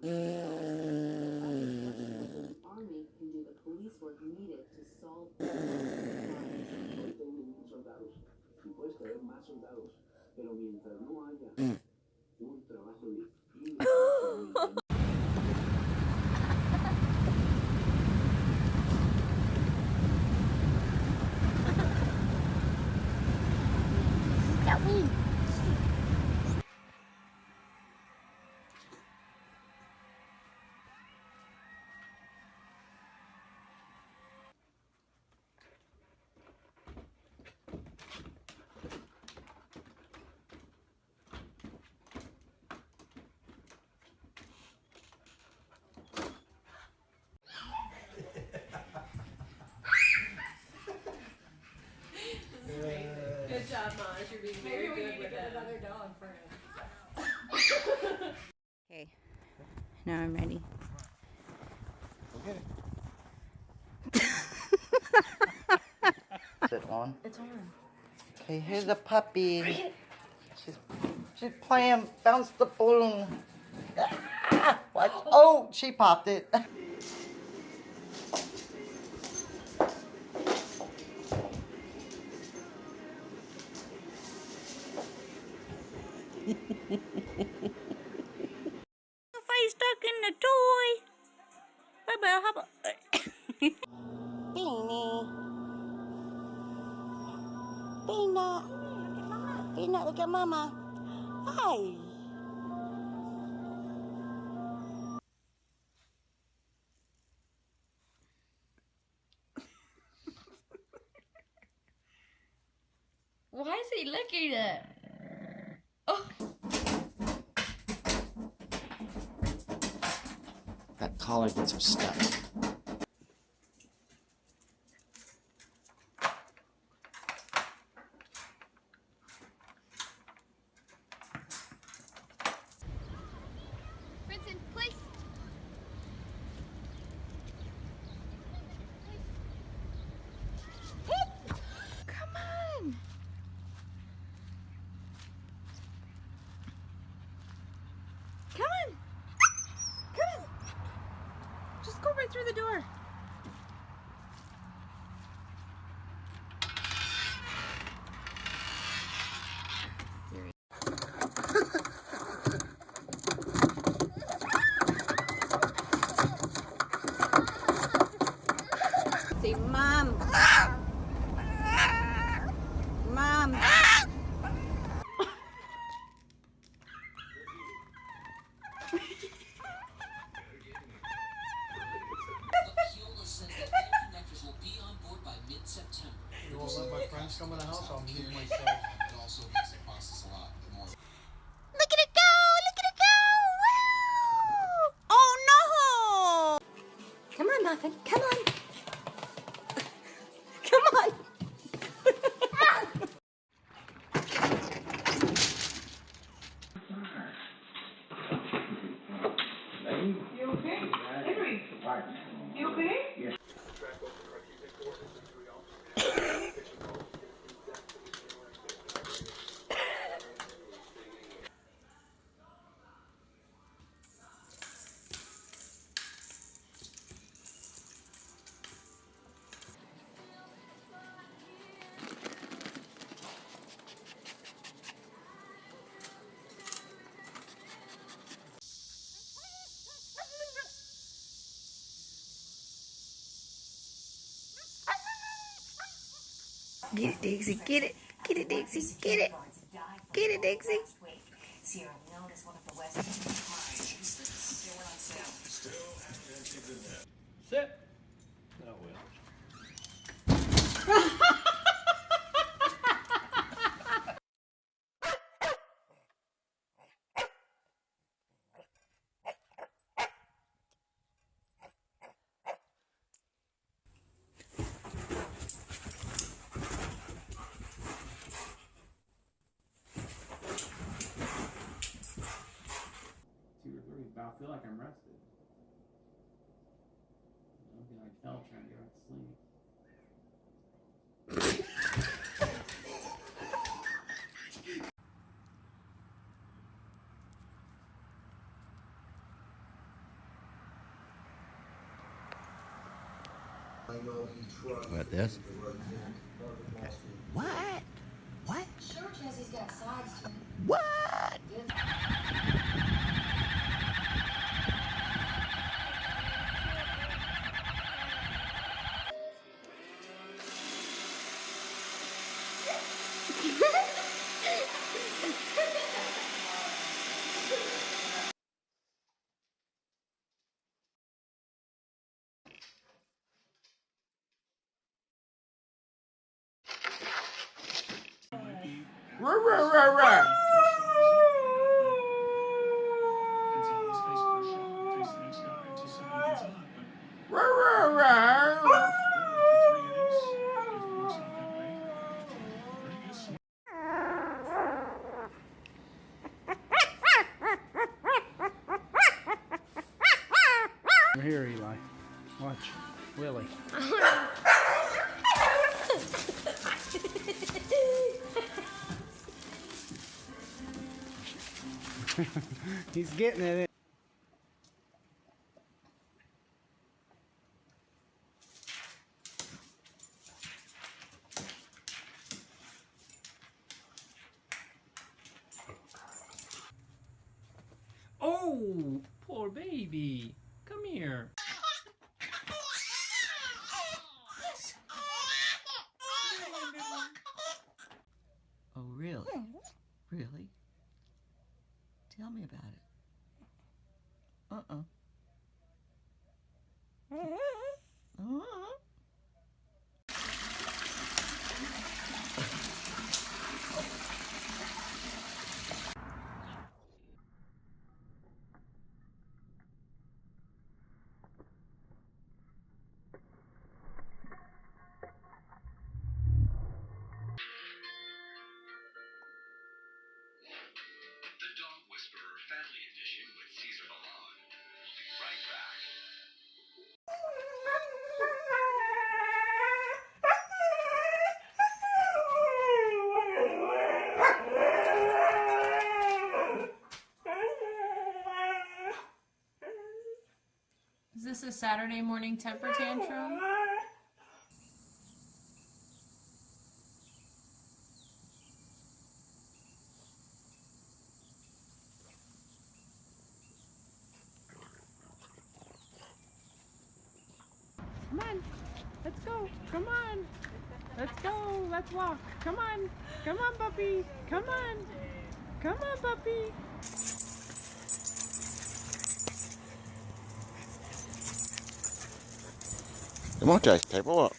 army can do the police work needed to solve crimes. Hoy tengo soldados y puedes tener más soldados, pero mientras no haya un trabajo difícil. Good job, Maj. You're being very good with that. Another dog for him. Okay, now I'm ready. Okay. Is it on? It's on. Okay, here's a puppy. She's playing bounce the balloon. Ah, what? Oh, she popped it. Face stuck in the toy. Bye-bye, how about Beanie. Peanut. Peanut, look at Mama. Hi. Why is he licking it? Oh. That collar gets her stuck. Princeton, place. Come on. Come on. Come on. Just go right through the door. Say, Mom. Mom. You won't let my friends come in the house, I'll mute myself. It also makes the process a lot more. Look at it go! Look at it go! Woo! Oh no! Come on, Muffin. Come on. Come on. You okay? Henry, you okay? Get it, Dixie. Get it. Get it, Dixie. Get it. Get it, Dixie. Sierra known as one of the West's Sit. That will. But I feel like I'm rested. I'll be like hell trying to go to sleep. What, this? What? What? Sure, Jesse's got sides to it. What? Rah, rah, rah, rah. Rah, rah, rah. Here, Eli. Watch. Willie. He's getting it. Oh, poor baby. Come here. Oh, really? Really? Tell me about it. Uh-uh. The Dog Whisperer Family Edition with Cesar Millan. We'll be right back. Is this a Saturday morning temper tantrum? Come on. Let's go. Come on. Let's go. Let's walk. Come on. Come on, puppy. Come on. Come on, puppy. Come on, Chase. Table up.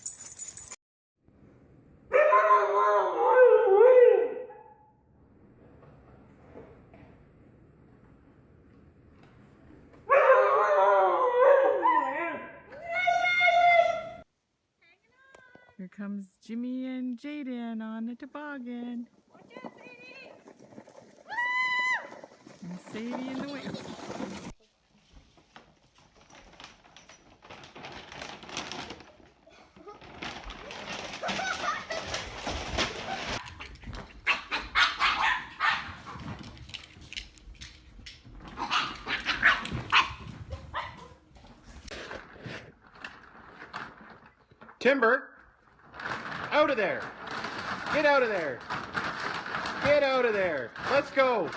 Here comes Jimmy and Jaden on the toboggan. And Sadie in the way. Timber! Out of there! Get out of there! Get out of there! Let's go!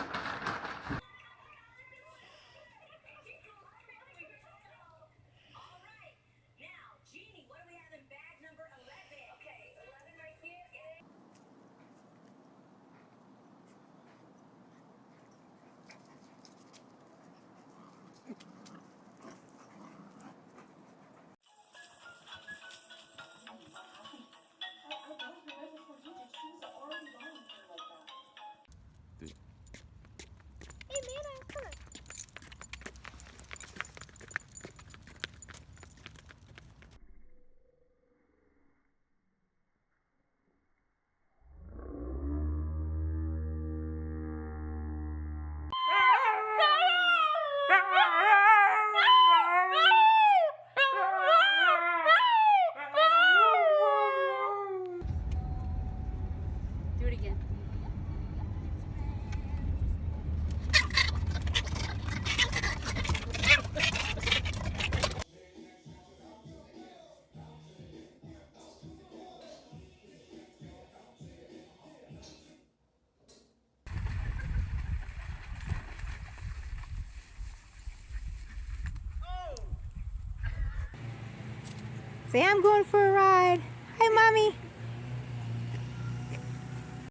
Say, I'm going for a ride. Hi, Mommy.